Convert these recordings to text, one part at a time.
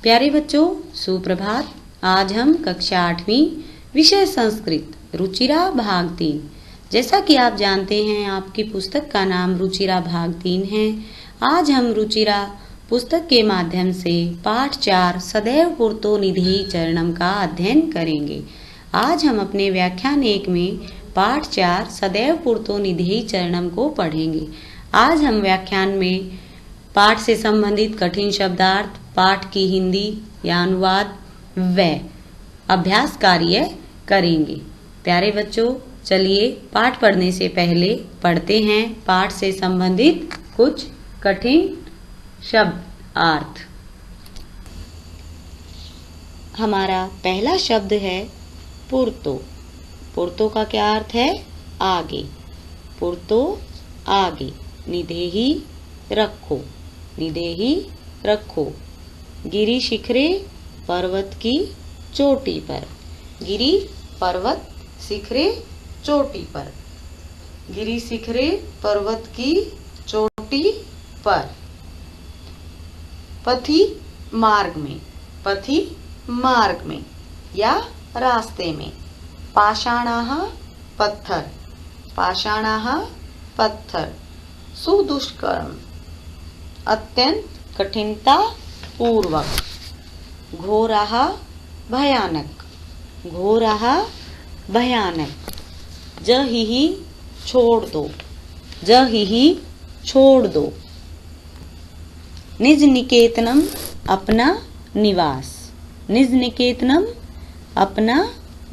प्यारे बच्चों, सुप्रभात। आज हम कक्षा 8वीं विषय संस्कृत रुचिरा भाग 3। जैसा कि आप जानते हैं, आपकी पुस्तक का नाम रुचिरा भाग 3 है। आज हम रुचिरा पुस्तक के माध्यम से पाठ 4 सदैव पूर्तो निधेहि चरणम का अध्ययन करेंगे। आज हम अपने व्याख्यान 1 में पाठ 4 सदैव पूर्तो निधेहि चरणम को पढ़ेंगे। आज हम व्याख्यान में पाठ से संबंधित कठिन शब्दार्थ, पाठ की हिंदी या अनुवाद व अभ्यास कार्य करेंगे। प्यारे बच्चों, चलिए पाठ पढ़ने से पहले पढ़ते हैं पाठ से संबंधित कुछ कठिन शब्दार्थ। हमारा पहला शब्द है पूर्तो। पूर्तो का क्या अर्थ है? आगे। पूर्तो आगे। निधेहि रखो। निधेहि रखो। गिरि शिखरे पर्वत की चोटी पर। गिरि पर्वत शिखरे चोटी पर। गिरि शिखरे पर्वत की चोटी पर। पथि मार्ग में। पथि मार्ग में या रास्ते में। पाषाणाः पत्थर। पाषाणाः पत्थर। सुदुष्करम अत्यंत कठिनता पूर्वक। घोरः भयानक। घोरः भयानक। जहिहि छोड़ दो। जहिहि छोड़ दो। निज निकेतनम अपना निवास। निज निकेतनम अपना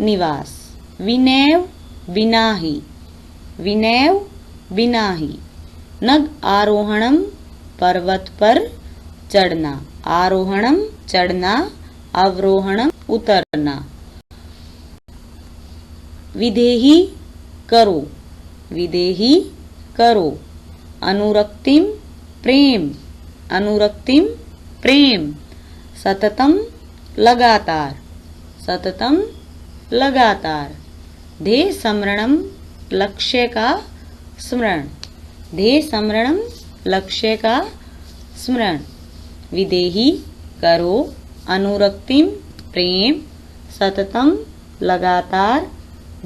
निवास। विनैव विनाहि। विनैव विनाहि। नग आरोहणम पर्वत पर चढ़ना। आरोहणम चढ़ना, अवरोहणम उतरना। विधेहि करो। विधेहि करो। अनुरक्तिम प्रेम। अनुरक्तिम प्रेम। सततम लगातार। सततम लगातार। ध्येय स्मरणम लक्ष्य का स्मरण। ध्येय स्मरणम लक्ष्य का स्मरण। विधेहि करो। अनुरक्तिम प्रेम। सततम लगातार।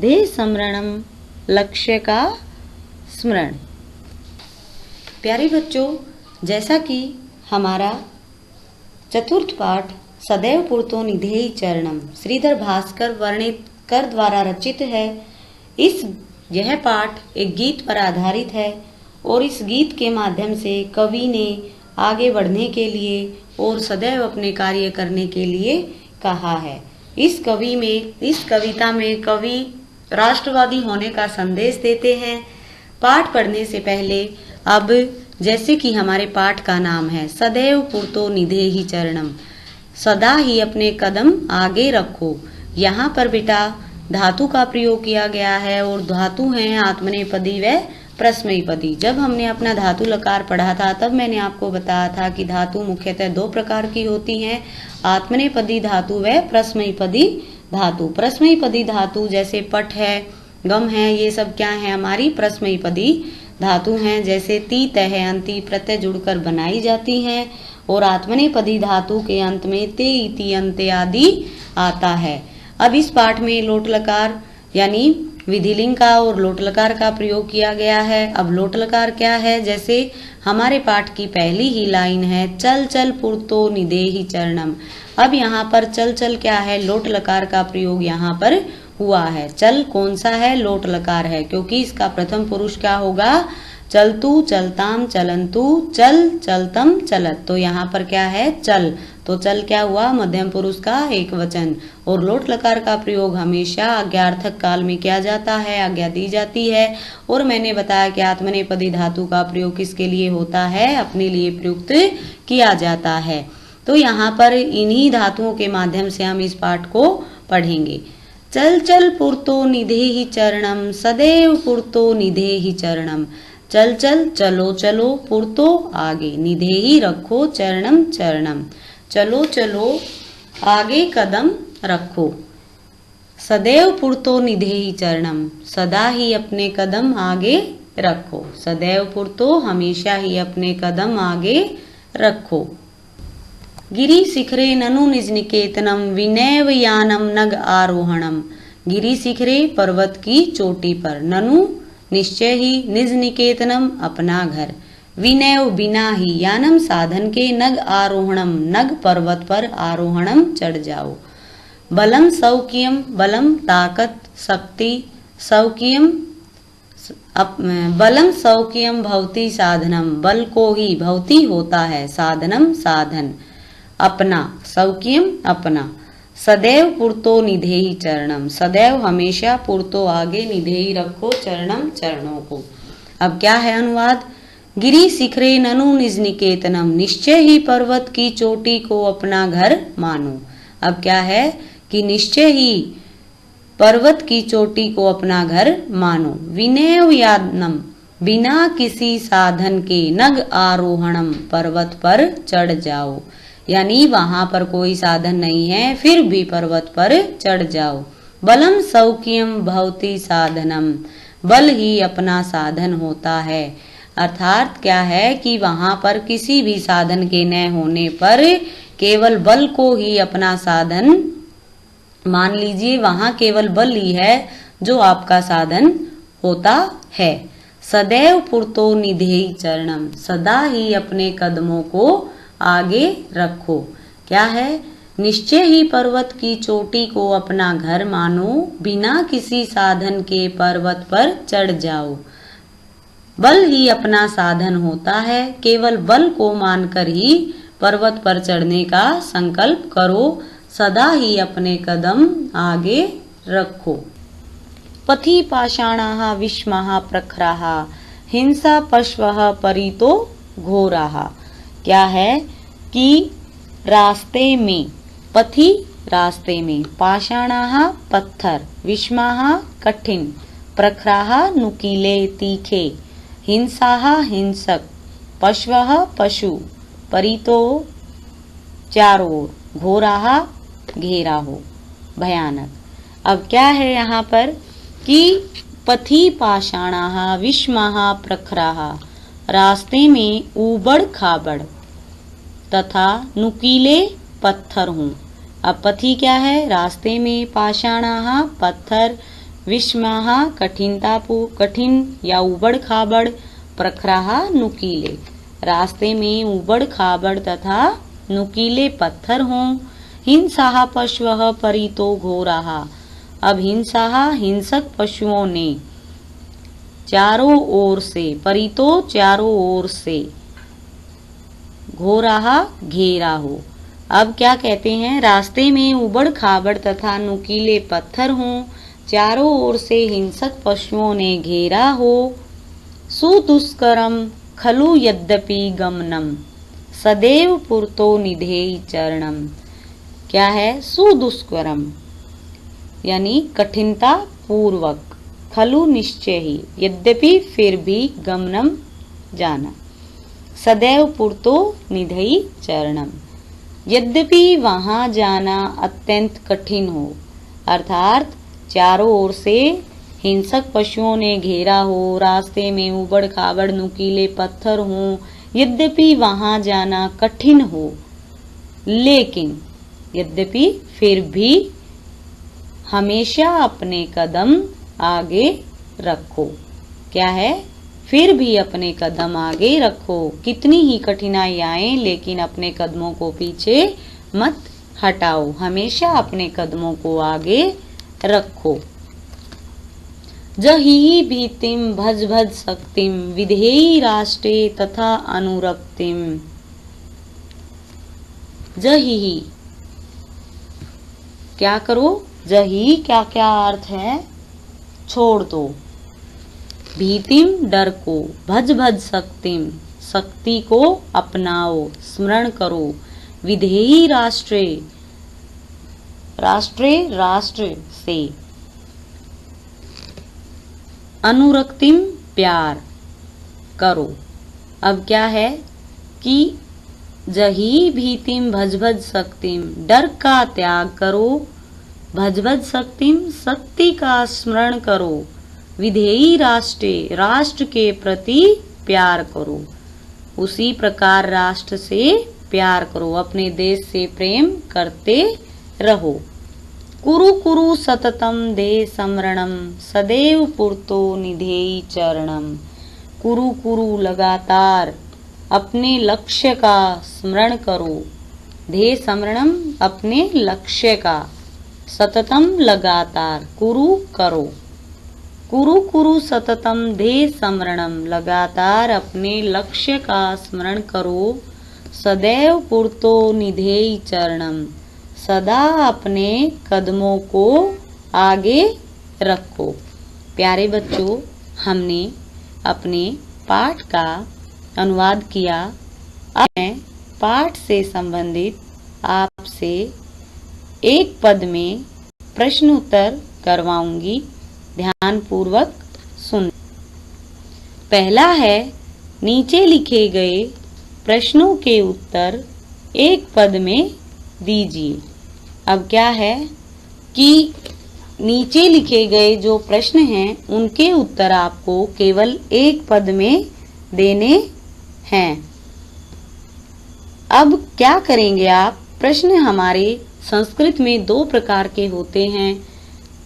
ध्येय स्मरणम लक्ष्य का स्मरण। प्यारे बच्चों, जैसा कि हमारा चतुर्थ पाठ सदैव पूर्तो निधेहि चरणम श्रीधर भास्कर वर्णितकर द्वारा रचित है। यह पाठ एक गीत पर आधारित है और इस गीत के माध्यम से कवि ने आगे बढ़ने के लिए और सदैव अपने कार्य करने के लिए कहा है। इस कविता में कवि राष्ट्रवादी होने का संदेश देते हैं। पाठ पढ़ने से पहले अब जैसे कि हमारे पाठ का नाम है सदैव पूर्तो निधेहि चरणम, सदा ही अपने कदम आगे रखो। यहाँ पर बेटा धातु का प्रयोग किया गया है और धातु हैं आत्मनेपदी व प्रश्मयपदी। जब हमने अपना धातु लकार पढ़ा था तब मैंने आपको बताया था कि धातु मुख्यतः 2 प्रकार की होती हैं, आत्मनेपदी धातु व प्रश्मयपदी धातु। प्रश्मयपदी धातु जैसे पट है, गम है, ये सब क्या है? हमारी प्रश्मयपदी धातु हैं। जैसे ती, तह, अंति प्रत्यय जुड़कर बनाई जाती हैं और आत्मनेपदी धातु के अंत में ते, इति, अंत्य आदि आता है। अब इस पाठ में लोट लकार यानी विधिलिंग का और लोट लकार का प्रयोग किया गया है। अब लोट लकार क्या है? जैसे हमारे पाठ की पहली ही लाइन है चल चल पूर्तो निधेहि चरणम। अब यहाँ पर चल चल क्या है? लोट लकार का प्रयोग यहाँ पर हुआ है। चल कौन सा है? लोट लकार है, क्योंकि इसका प्रथम पुरुष क्या होगा? चलतु, चलताम, चलंतु, चल, चलतम, चलत। तो यहाँ पर क्या है? चल। तो चल क्या हुआ? मध्यम पुरुष का एक वचन। और लोट लकार का प्रयोग हमेशा आज्ञार्थक काल में किया जाता है, आज्ञा दी जाती है। और मैंने बताया कि आत्मनेपदी धातु का प्रयोग किसके लिए होता है? अपने लिए प्रयुक्त किया जाता है। तो यहाँ पर इन्हीं धातुओं के माध्यम से हम इस पाठ को पढ़ेंगे। चल चल पूर्तो निधेहि चरणम, सदैव पूर्तो निधेहि चरणम। चल चल चलो चलो, पूर्तो आगे, निधेहि रखो, चरणम चरणम। चलो चलो आगे कदम रखो। सदैव पूर्तो निधेहि चरणम, सदा ही अपने कदम आगे रखो। सदैव पूर्तो हमेशा ही अपने कदम आगे रखो। गिरि शिखरे ननु निज निकेतनम विनैव यानम नग आरोहणम। गिरि शिखरे पर्वत की चोटी पर, ननु निश्चय ही, निज निकेतनम अपना घर, विनैव बिना ही, यानम साधन के, नग आरोहणम नग पर्वत पर, आरोहणम चढ़ जाओ। बलम सौकियम, बलम ताकत शक्ति, सौकियम बलम सौकियम भवती साधनम, बल को ही भवती होता है, साधनम साधन, अपना, सौकियम अपना। सदैव पुरतो निधेहि चरणम, सदैव हमेशा पुरतो आगे, निधेहि रखो चरणम चरणों को। अब क्या है अनुवाद। गिरि शिखरे ननु निज निकेतनम, निश्चय ही पर्वत की चोटी को अपना घर मानो। अब क्या है कि निश्चय ही पर्वत की चोटी को अपना घर मानो। विनैव यानम, बिना किसी साधन के, नग आरोहणम, पर्वत पर चढ़ जाओ, यानी वहां पर कोई साधन नहीं है फिर भी पर्वत पर चढ़ जाओ। बलम सौकियम भवती साधनम, बल ही अपना साधन होता है। अर्थात क्या है कि वहां पर किसी भी साधन के न होने पर केवल बल को ही अपना साधन मान लीजिए, वहां केवल बल ही है जो आपका साधन होता है। सदैव पुरतो निधेहि चरणम, सदा ही अपने कदमों को आगे रखो। क्या है, निश्चय ही पर्वत की चोटी को अपना घर मानो, बिना किसी साधन के पर्वत पर चढ़ जाओ। बल ही अपना साधन होता है, केवल बल को मानकर ही पर्वत पर चढ़ने का संकल्प करो, सदा ही अपने कदम आगे रखो। पथि पाषाणाः विष्माः प्रखराः, हिंसा पशवः परितो घोराः। क्या है कि रास्ते में, पथि रास्ते में, पाषाणाः पत्थर, विष्माः कठिन, प्रखराः नुकीले तीखे, हिंसाः हिंसक, पशवः पशु, परितो चारों ओर, घोराः घेरा हो, भयानक। अब क्या है यहाँ पर कि पथि पाषाणाः विष्माः प्रखराः, रास्ते में ऊबड़ खाबड़ तथा नुकीले पत्थर हों। अब पथि क्या है, रास्ते में, पाषाणाः पत्थर, विष्माः कठिन या ऊबड़ खाबड़, प्रखराः नुकीले, रास्ते में ऊबड़ खाबड़ तथा नुकीले पत्थर हों। हिंसाः पशवः परितो घोराः, अब हिंसाः हिंसक पशुओं ने चारों ओर से, परितो चारों ओर से, घोराः घेरा हो। अब क्या कहते हैं, रास्ते में ऊबड़ खाबड़ तथा नुकीले पत्थर हों, चारों ओर से हिंसक पशुओं ने घेरा हो। सुदुष्करम खलु यद्यपि गमनम, सदैव पुरतो निधेहि चरणम। क्या है, सुदुष्करम यानी कठिनता पूर्वक, खलु निश्चय ही, यद्यपि फिर भी, गमनम जाना, सदैव पुरतो निधेहि चरणम, यद्यपि वहां जाना अत्यंत कठिन हो, अर्थात चारों ओर से हिंसक पशुओं ने घेरा हो, रास्ते में ऊबड़ खाबड़ नुकीले पत्थर हों, यद्यपि वहां जाना कठिन हो, लेकिन यद्यपि फिर भी हमेशा अपने कदम आगे रखो। क्या है, फिर भी अपने कदम आगे रखो, कितनी ही कठिनाई आए लेकिन अपने कदमों को पीछे मत हटाओ, हमेशा अपने कदमों को आगे रखो। जहि भीतिम भज भज शक्तिम विधेहि राष्ट्रे तथा अनुरक्तिम। जहि क्या करो, जही क्या क्या अर्थ है, छोड़ दो, भीतिम डर को, भज भज शक्तिम शक्ति को अपनाओ, स्मरण करो, विधेहि राष्ट्रे राष्ट्र से, अनुरक्तिम प्यार करो। अब क्या है कि जही भीतिम भज भज शक्तिम, डर का त्याग करो, भज भज शक्तिम शक्ति का स्मरण करो, विधेयी राष्ट्रे राष्ट्र के प्रति प्यार करो, उसी प्रकार राष्ट्र से प्यार करो, अपने देश से प्रेम करते रहो। कुरु कुरु सततम देह स्मरणम सदैव पुरतो निधेयि चरणम। कुरु कुरु लगातार अपने लक्ष्य का स्मरण करो। ध्येय स्मरणम अपने लक्ष्य का, सततम लगातार, कुरु करो। कुरु कुरु सततम ध्येय स्मरणम लगातार अपने लक्ष्य का स्मरण करो। सदैव पुरतो निधेयि चरणम सदा अपने कदमों को आगे रखो। प्यारे बच्चों, हमने अपने पाठ का अनुवाद किया। अब मैं पाठ से संबंधित आपसे एक पद में प्रश्न उत्तर करवाऊंगी। ध्यान पूर्वक सुन। पहला है, नीचे लिखे गए प्रश्नों के उत्तर एक पद में दीजिए। अब क्या है कि नीचे लिखे गए जो प्रश्न हैं उनके उत्तर आपको केवल एक पद में देने हैं। अब क्या करेंगे आप? प्रश्न हमारे संस्कृत में दो प्रकार के होते हैं,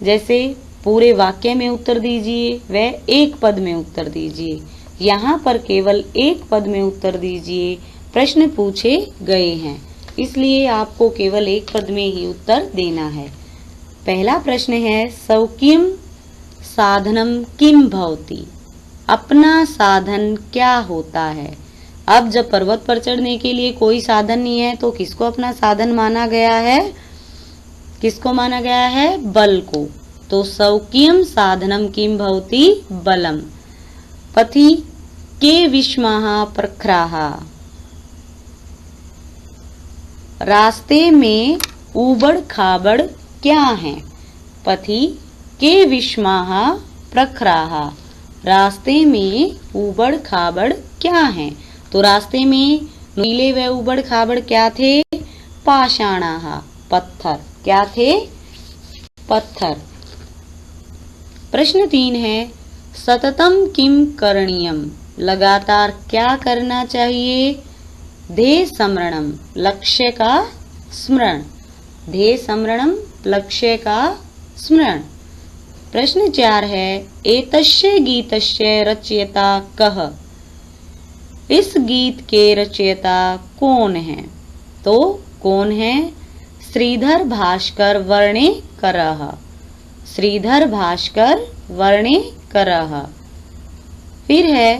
जैसे पूरे वाक्य में उत्तर दीजिए व एक पद में उत्तर दीजिए। यहाँ पर केवल एक पद में उत्तर दीजिए। प्रश्न पूछे गए हैं, इसलिए आपको केवल एक पद में ही उत्तर देना है। पहला प्रश्न है, सौख्यम साधनम किम भवति? अपना साधन क्या होता है? अब जब पर्वत पर चढ़ने के लिए कोई साधन नहीं है तो किसको अपना साधन माना गया है? किसको माना गया है? बल को। तो सौख्यम साधनम किम भवति? बलम। पथि के विषमाः प्रखराः? रास्ते में ऊबड़ खाबड़ क्या है? पथि के विषमाः प्रखराः। रास्ते में ऊबड़ खाबड़ क्या है? तो रास्ते में नीले व ऊबड़ खाबड़ क्या थे? पाषाणाः, पत्थर। क्या थे? पत्थर। प्रश्न 3 है, सततम किम करणीयम? लगातार क्या करना चाहिए? ध्येय स्मरणम, लक्ष्य का स्मरण। ध्येय स्मरणम, लक्ष्य का स्मरण। प्रश्न 4 है, एतस्य गीतस्य रचयिता कः? इस गीत के रचयिता कौन है? तो कौन है? श्रीधर भास्कर वर्णेकरः। श्रीधर भास्कर वर्णेकरः। फिर है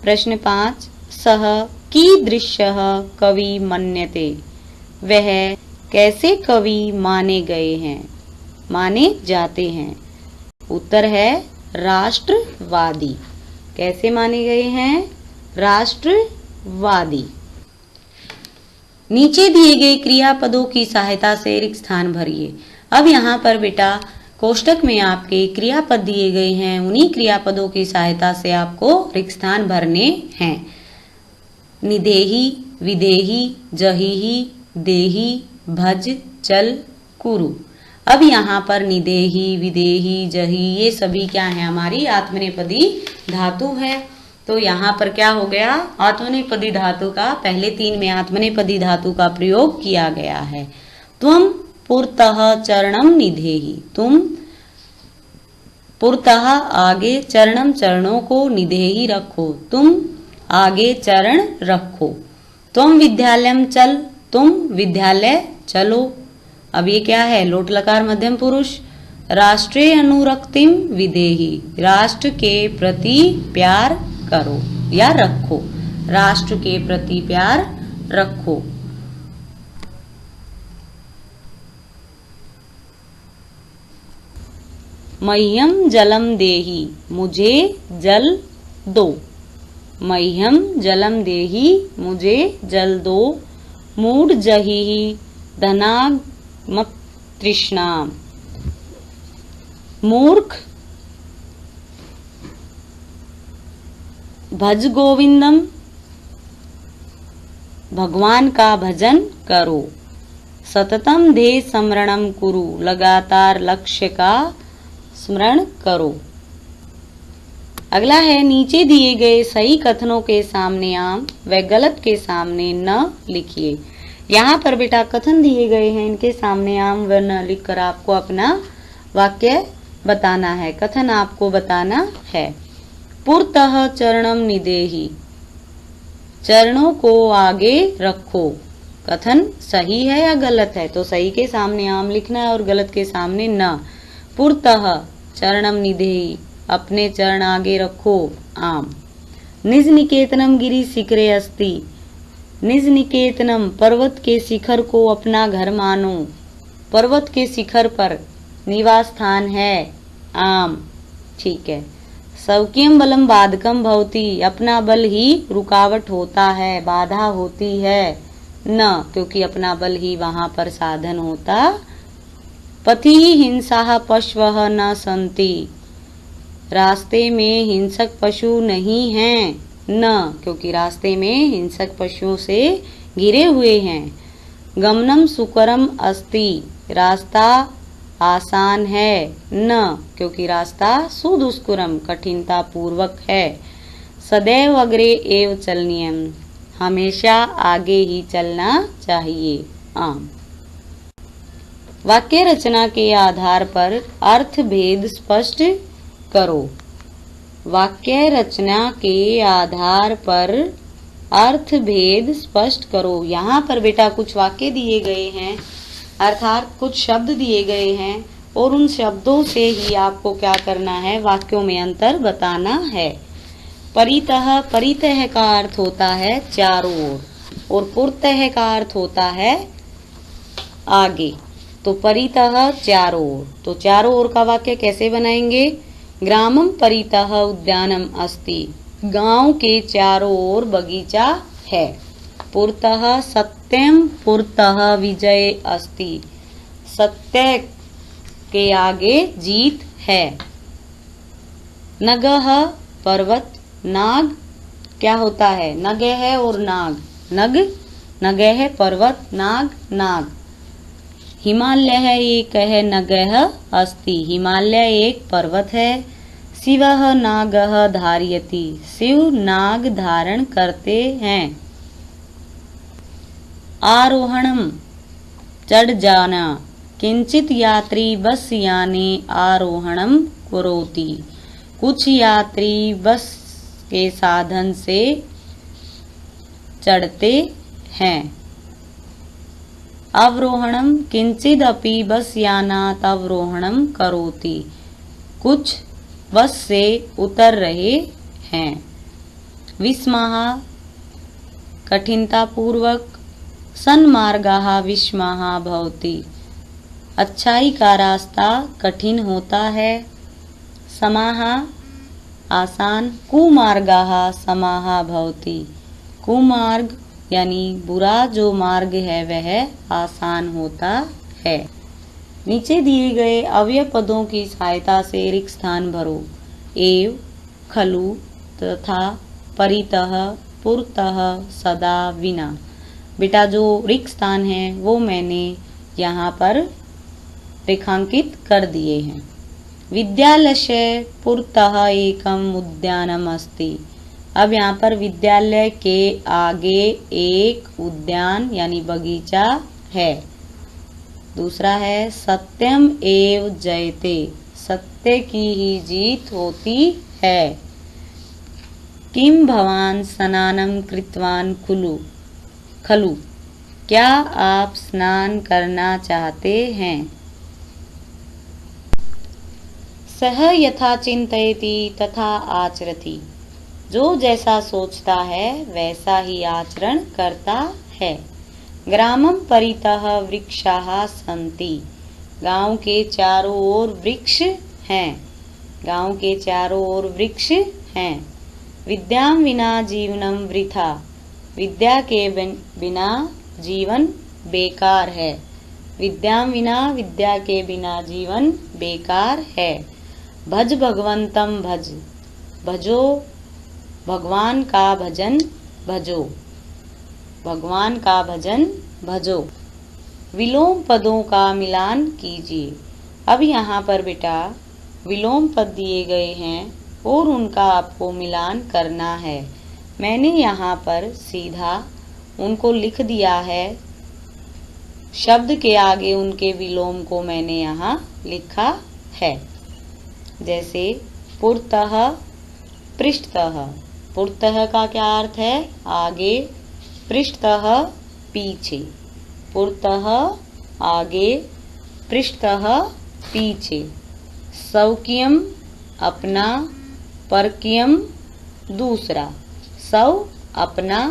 प्रश्न 5, सः कीदृशः कवि मन्यते? वह कैसे कवि माने गए हैं, माने जाते हैं? उत्तर है राष्ट्रवादी। कैसे माने गए हैं? राष्ट्रवादी। नीचे दिए गए क्रियापदों की सहायता से रिक्त स्थान भरिए। अब यहाँ पर बेटा कोष्टक में आपके क्रियापद दिए गए हैं, उन्हीं क्रियापदों की सहायता से आपको रिक्त स्थान भरने हैं। निदेही, विदेही, जहीही, देही, भज, चल, कुरु। अब यहाँ पर निदेही, विदेही, जही ये सभी क्या है? हमारी आत्मनेपदी धातु है। तो यहाँ पर क्या हो गया? आत्मनेपदी धातु का पहले 3 में आत्मनेपदी धातु का प्रयोग किया गया है। त्वम पुरतः चरणम निधेहि। तुम पुरतः आगे, चरणम चरणों को, निधेहि रखो, तुम आगे चरण रखो। त्वम विद्यालयम चल, तुम विद्यालय चलो। अब ये क्या है? लोट लकार मध्यम पुरुष। राष्ट्रीय अनुरक्तिम विदेही, राष्ट्र के प्रति प्यार करो या रखो। राष्ट्र के प्रति प्यार रखो। मह्यम जलम देहि, मुझे जल दो। मह्यम जलम देहि, मुझे जल दो। मूढ़ जहिहि धनागमत तृष्णाम। मूर्ख भज गोविंदम, भगवान का भजन करो। सततम ध्येय स्मरणम कुरु, लगातार लक्ष्य का स्मरण करो। अगला है नीचे दिए गए सही कथनों के सामने आम व गलत के सामने न लिखिए। यहाँ पर बेटा कथन दिए गए हैं, इनके सामने आम व न लिखकर आपको अपना वाक्य बताना है, कथन आपको बताना है। पुरतः चरणम निदेहि, चरणों को आगे रखो। कथन सही है या गलत है? तो सही के सामने आम लिखना है और गलत के सामने न। पुरतः चरणम निदेहि, अपने चरण आगे रखो आम। निज निकेतनम गिरि शिखरे अस्ति, निज निकेतनम पर्वत के शिखर को अपना घर मानो। पर्वत के शिखर पर निवास स्थान है आम, ठीक है। सौक्यम बलम बाधकम भवति, अपना बल ही रुकावट होता है, बाधा होती है न, क्योंकि अपना बल ही वहां पर साधन होता। पथि हिंसा पशवः न सन्ति, रास्ते में हिंसक पशु नहीं हैं न, क्योंकि रास्ते में हिंसक पशुओं से घिरे हुए हैं। गमनम सुकरम अस्ति, रास्ता आसान है न, क्योंकि रास्ता सुदुष्करम कठिनता पूर्वक है। सदैव अग्रे एव चलनीयम, हमेशा आगे ही चलना चाहिए आम। वाक्य रचना के आधार पर अर्थ भेद स्पष्ट करो। वाक्य रचना के आधार पर अर्थ भेद स्पष्ट करो। यहाँ पर बेटा कुछ वाक्य दिए गए हैं, अर्थात कुछ शब्द दिए गए हैं और उन शब्दों से ही आपको क्या करना है, वाक्यों में अंतर बताना है। परितः, परितः का अर्थ होता है चारों ओर, और पुरतः का अर्थ होता है आगे। तो परितः चारों ओर, तो चारों ओर का वाक्य कैसे बनाएंगे? ग्रामम परितः उद्यानम अस्ति, गांव के चारों ओर बगीचा है। पुरतः सत्यम पुरतः विजय अस्ति, सत्य के आगे जीत है। नगः पर्वत, नाग क्या होता है? नग है और नाग, नग नग है पर्वत, नाग नाग। हिमालय एक है नगः अस्ति, हिमालय एक पर्वत है। शिवः नागः धारयति, शिव नाग धारण करते हैं। आरोहणम चढ़ जाना, किंचित यात्री बस याने आरोहणम करोति, कुछ यात्री बस के साधन से चढ़ते हैं। अवरोहणम किंचिदपि बस यानात् अवरोहणम करोति, कुछ बस से उतर रहे हैं। विस्मः कठिनता पूर्वक, सन्मार्गः विस्मः भवति, अच्छाई का रास्ता कठिन होता है। समाः आसान, कुमार्गः समाः भवति, कुमार्ग यानी बुरा जो मार्ग है वह आसान होता है। नीचे दिए गए अवयव पदों की सहायता से रिक्त स्थान भरो। एव, खलु तथा परितः, पुरतः, सदा, विना। बेटा जो रिक्त स्थान है वो मैंने यहाँ पर रेखांकित कर दिए हैं। विद्यालय पुरतः एकम उद्यानम अस्ति, अब यहाँ पर विद्यालय के आगे एक उद्यान यानी बगीचा है। दूसरा है सत्यम एव जयते, सत्य की ही जीत होती है। किम भवान स्नानं कृतवान खलु, खलु क्या आप स्नान करना चाहते हैं। सह यथा चिंतयति तथा आचरति, जो जैसा सोचता है वैसा ही आचरण करता है। ग्रामम परितः वृक्षाः सन्ति, गांव के चारों ओर वृक्ष हैं। गांव के चारों ओर वृक्ष हैं। विद्यां विना जीवनम वृथा, विद्या के बिना जीवन बेकार है। विद्यां विना, विद्या के बिना जीवन बेकार है। भज भगवंतम भज, भजो भगवान का भजन भजो, भगवान का भजन भजो। विलोम पदों का मिलान कीजिए। अब यहाँ पर बेटा विलोम पद दिए गए हैं और उनका आपको मिलान करना है। मैंने यहाँ पर सीधा उनको लिख दिया है, शब्द के आगे उनके विलोम को मैंने यहाँ लिखा है। जैसे पुरतः, पृष्ठतः। पुरतः का क्या अर्थ है? आगे, पृष्ठतः पीछे। पुरतः आगे, पृष्ठतः पीछे। सौक्यम अपना, परक्यम दूसरा। सौ अपना,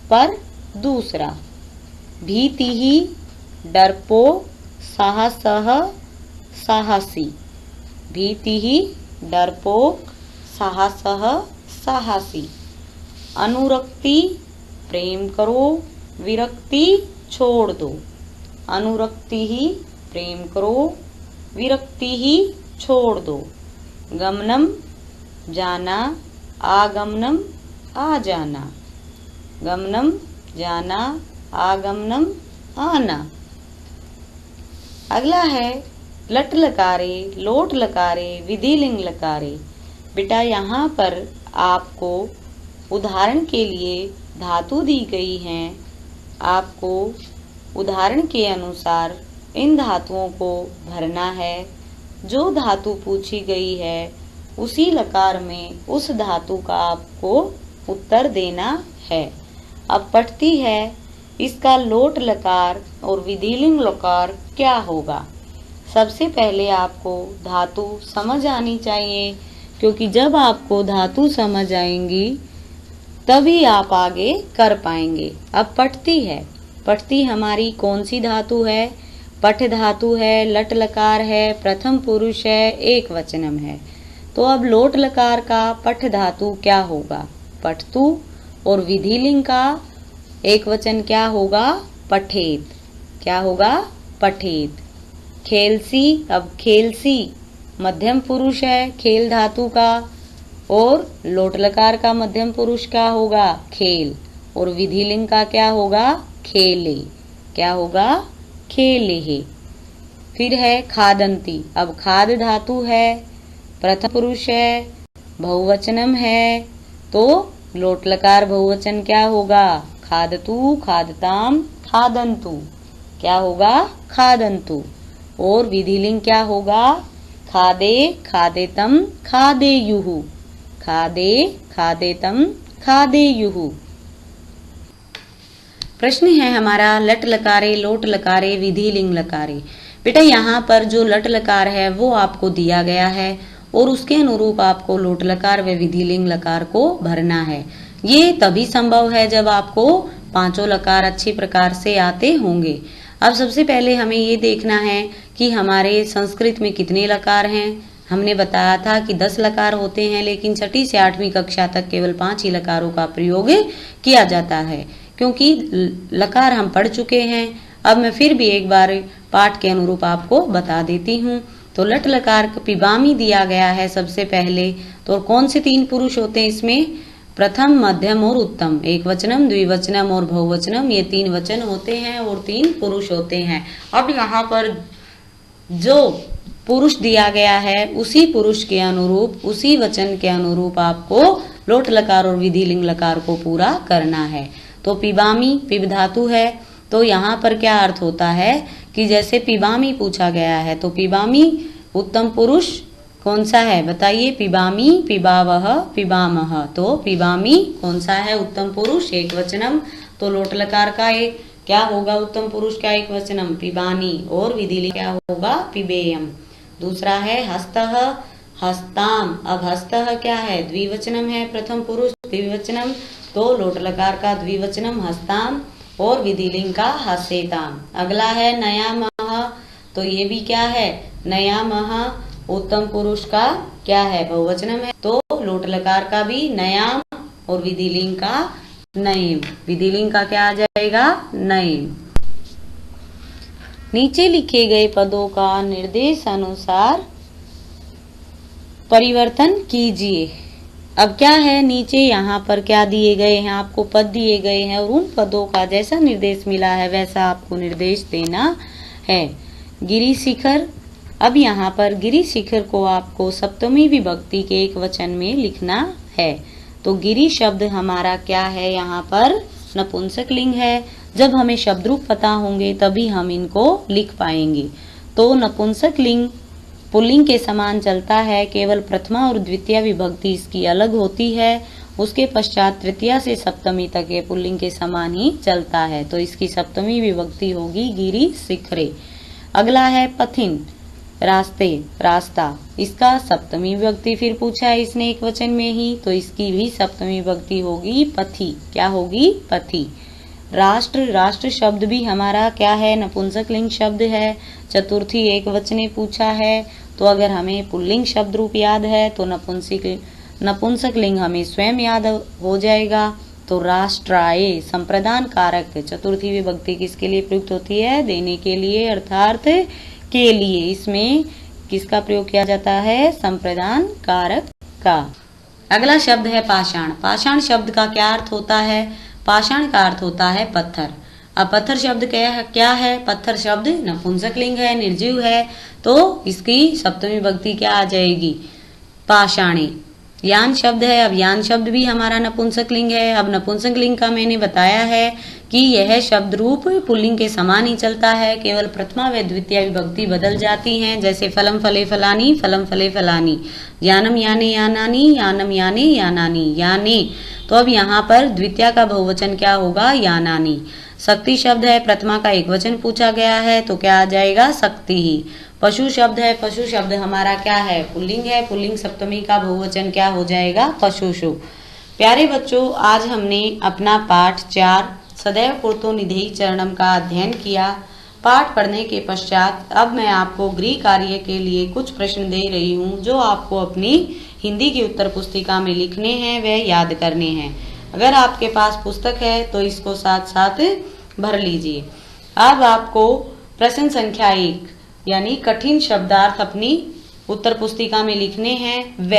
पर दूसरा। भीतिः डरपोक, साहसः साहसी। भीतिः डरपोक, साहसः साहसी। अनुरक्ति प्रेम करो, विरक्ति छोड़ दो। अनुरक्ति ही प्रेम करो, विरक्ति ही छोड़ दो। गमनम जाना, आगमनम आ जाना। गमनम जाना, आगमनम आना। अगला है लट लकारे, लोट लकारे, विधिलिंग लकारे। बेटा यहाँ पर आपको उदाहरण के लिए धातु दी गई हैं। आपको उदाहरण के अनुसार इन धातुओं को भरना है। जो धातु पूछी गई है उसी लकार में उस धातु का आपको उत्तर देना है। अब पढ़ती है, इसका लोट लकार और विधिलिंग लकार क्या होगा। सबसे पहले आपको धातु समझ आनी चाहिए, क्योंकि जब आपको धातु समझ आएंगी तभी आप आगे कर पाएंगे। अब पठती है, पठती हमारी कौन सी धातु है? पठ धातु है, लट लकार है, प्रथम पुरुष है, एक वचनम है। तो अब लोट लकार का पठ धातु क्या होगा? पठतु। और विधिलिंग का एक वचन क्या होगा? पठेत। क्या होगा? पठेत। खेलसी, अब खेलसी मध्यम पुरुष है खेल धातु का, और लोट लकार का मध्यम पुरुष क्या होगा? खेल। और विधिलिंग का क्या होगा? खेले। क्या होगा? खेले। फिर है खादंती। अब खाद धातु है, प्रथम पुरुष है, बहुवचनम है, तो लोट लकार बहुवचन क्या होगा? खादतु, खादताम, खादंतु। क्या होगा? खादंतु। और विधिलिंग क्या होगा? खादे, खादेतम, खादेयुहु। खादे, खादेतम, खादेयुहु। प्रश्न है हमारा लट लकारे, लोट लकारे, विधिलिंग लकारे। बेटा यहाँ पर जो लट लकार है वो आपको दिया गया है और उसके अनुरूप आपको लोट लकार व विधिलिंग लकार को भरना है। ये तभी संभव है जब आपको पांचों लकार अच्छी प्रकार से आते होंगे। अब सबसे पहले हमें ये देखना है कि हमारे संस्कृत में कितने लकार हैं। हमने बताया था कि 10 लकार होते हैं, लेकिन 6ठी से 8वीं कक्षा तक केवल 5 ही लकारों का प्रयोग किया जाता है, क्योंकि लकार हम पढ़ चुके हैं। अब मैं फिर भी एक बार पाठ के अनुरूप आपको बता देती हूँ। तो लट लकार पिबामी दिया गया है सबसे पहले। तो कौन से 3 पुरुष होते हैं इसमें? प्रथम, मध्यम और उत्तम। एक वचनम, द्विवचनम और बहुवचनम, ये 3 वचन होते हैं और 3 पुरुष होते हैं। अब यहाँ पर जो पुरुष दिया गया है उसी पुरुष के अनुरूप, उसी वचन के अनुरूप आपको लोट लकार और विधिलिंग लकार को पूरा करना है। तो पिबामी पिब धातु है, तो यहाँ पर क्या अर्थ होता है कि जैसे पिबामी पूछा गया है, तो पिबामी उत्तम पुरुष कौन सा है बताइए? पिबामी, पिबावह, पिबामह। तो पिबामी कौन सा है? उत्तम पुरुष, एक वचनम। तो लोट लकार का एक क्या होगा? उत्तम पुरुष का एक वचनम, पिबानी। और विधिलिंग क्या होगा? पिबेयम। दूसरा है हस्तः, हस्ताम। अब हस्तः क्या है? द्विवचनम है, प्रथम पुरुष द्विवचनम, तो लोट लकार का द्विवचनम हस्ताम और विधिलिंग का हसेताम। अगला है नयामः, तो ये भी क्या है? नयामः। उत्तम पुरुष का क्या है? बहुवचनम है, तो लोट लकार का भी नयाम और विधिलिंग का नयम। विधिलिंग का क्या आ जाएगा? नयम। नीचे लिखे गए पदों का निर्देश अनुसार परिवर्तन कीजिए। अब क्या है, नीचे यहाँ पर क्या दिए गए हैं? आपको पद दिए गए हैं और उन पदों का जैसा निर्देश मिला है वैसा आपको निर्देश देना है। गिरी शिखर अब यहाँ पर गिरि शिखर को आपको सप्तमी विभक्ति के एक वचन में लिखना है। तो गिरि शब्द हमारा क्या है, यहाँ पर नपुंसक लिंग है। जब हमें शब्द रूप पता होंगे तभी हम इनको लिख पाएंगे। तो नपुंसक लिंग पुल्लिंग के समान चलता है, केवल प्रथमा और द्वितीय विभक्ति इसकी अलग होती है। उसके पश्चात तृतीया से सप्तमी तक ये पुल्लिंग के समान ही चलता है। तो इसकी सप्तमी विभक्ति होगी गिरि शिखरे। अगला है पथिन, रास्ते, रास्ता। इसका सप्तमी विभक्ति फिर पूछा है इसने एक वचन में ही, तो इसकी भी सप्तमी विभक्ति होगी पथि। क्या होगी, पथि। राष्ट्र, राष्ट्र शब्द भी हमारा क्या है, नपुंसक लिंग शब्द है। चतुर्थी एक वचने पूछा है, तो अगर हमें पुल्लिंग शब्द रूप याद है तो नपुंसक लिंग हमें स्वयं याद हो जाएगा। तो राष्ट्राय, संप्रदान कारक। चतुर्थी विभक्ति किसके लिए प्रयुक्त होती है, देने के लिए अर्थात के लिए। इसमें किसका प्रयोग किया जाता है, संप्रदान कारक का। अगला शब्द है पाषाण। पाषाण शब्द का क्या अर्थ होता है, पाषाण का अर्थ होता है पत्थर। अब पत्थर शब्द क्या है, पत्थर शब्द नपुंसक लिंग है, निर्जीव है, तो इसकी सप्तमी विभक्ति क्या आ जाएगी, पाषाणे। यान शब्द है, अब यान शब्द भी हमारा नपुंसक लिंग है। अब नपुंसक लिंग का मैंने बताया है कि यह शब्द रूप पुल्लिंग के समान ही चलता है, केवल प्रथमा व द्वितीय विभक्ति बदल जाती हैं। जैसे फलम फले फलानी, फलम फले फलानी, यानम याने यानानी, यानम याने यानानी, याने। तो अब यहाँ पर द्वितीय का बहुवचन क्या होगा, यानानी। शक्ति शब्द है, प्रथमा का एक वचन पूछा गया है, तो क्या आ जाएगा, शक्ति ही। पशु शब्द है, पशु शब्द हमारा क्या है, पुल्लिंग है, पुल्लिंग सप्तमी का बहुवचन क्या हो जाएगा, पशुषु। प्यारे बच्चों, आज हमने अपना पाठ 4 सदैव कुर्तो निधेहि चरणम का अध्ययन किया। पाठ पढ़ने के पश्चात अब मैं आपको गृह कार्य के लिए कुछ प्रश्न दे रही हूँ, जो आपको अपनी हिंदी की उत्तर पुस्तिका में लिखने हैं व याद करने हैं। अगर आपके पास पुस्तक है तो इसको साथ साथ भर लीजिए। अब आपको प्रश्न संख्या 1 यानी कठिन शब्दार्थ अपनी उत्तर पुस्तिका में लिखने हैं व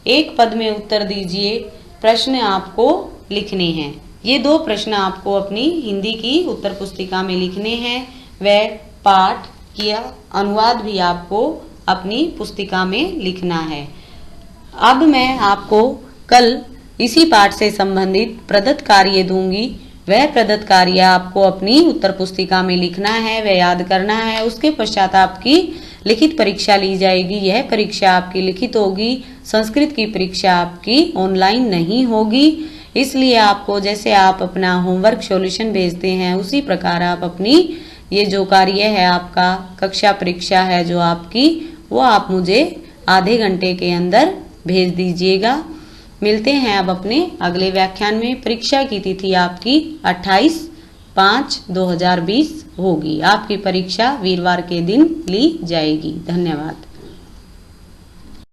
एक पद में उत्तर दीजिए। प्रश्न आपको लिखने हैं। ये 2 प्रश्न आपको अपनी हिंदी की उत्तर पुस्तिका में लिखने हैं व पाठ किया अनुवाद भी आपको अपनी पुस्तिका में लिखना है। अब मैं आपको कल इसी पाठ से संबंधित प्रदत्त कार्य दूंगी। वह प्रदत्त कार्य आपको अपनी उत्तर पुस्तिका में लिखना है व याद करना है। उसके पश्चात आपकी लिखित परीक्षा ली जाएगी। यह परीक्षा आपकी लिखित होगी। संस्कृत की परीक्षा आपकी ऑनलाइन नहीं होगी। इसलिए आपको जैसे आप अपना होमवर्क सॉल्यूशन भेजते हैं उसी प्रकार आप अपनी ये जो कार्य है आपका कक्षा परीक्षा है जो आपकी, वो आप मुझे आधे घंटे के अंदर भेज दीजिएगा। मिलते हैं अब अपने अगले व्याख्यान में। परीक्षा की तिथि आपकी 28/5/2020 होगी। आपकी परीक्षा वीरवार के दिन ली जाएगी। धन्यवाद।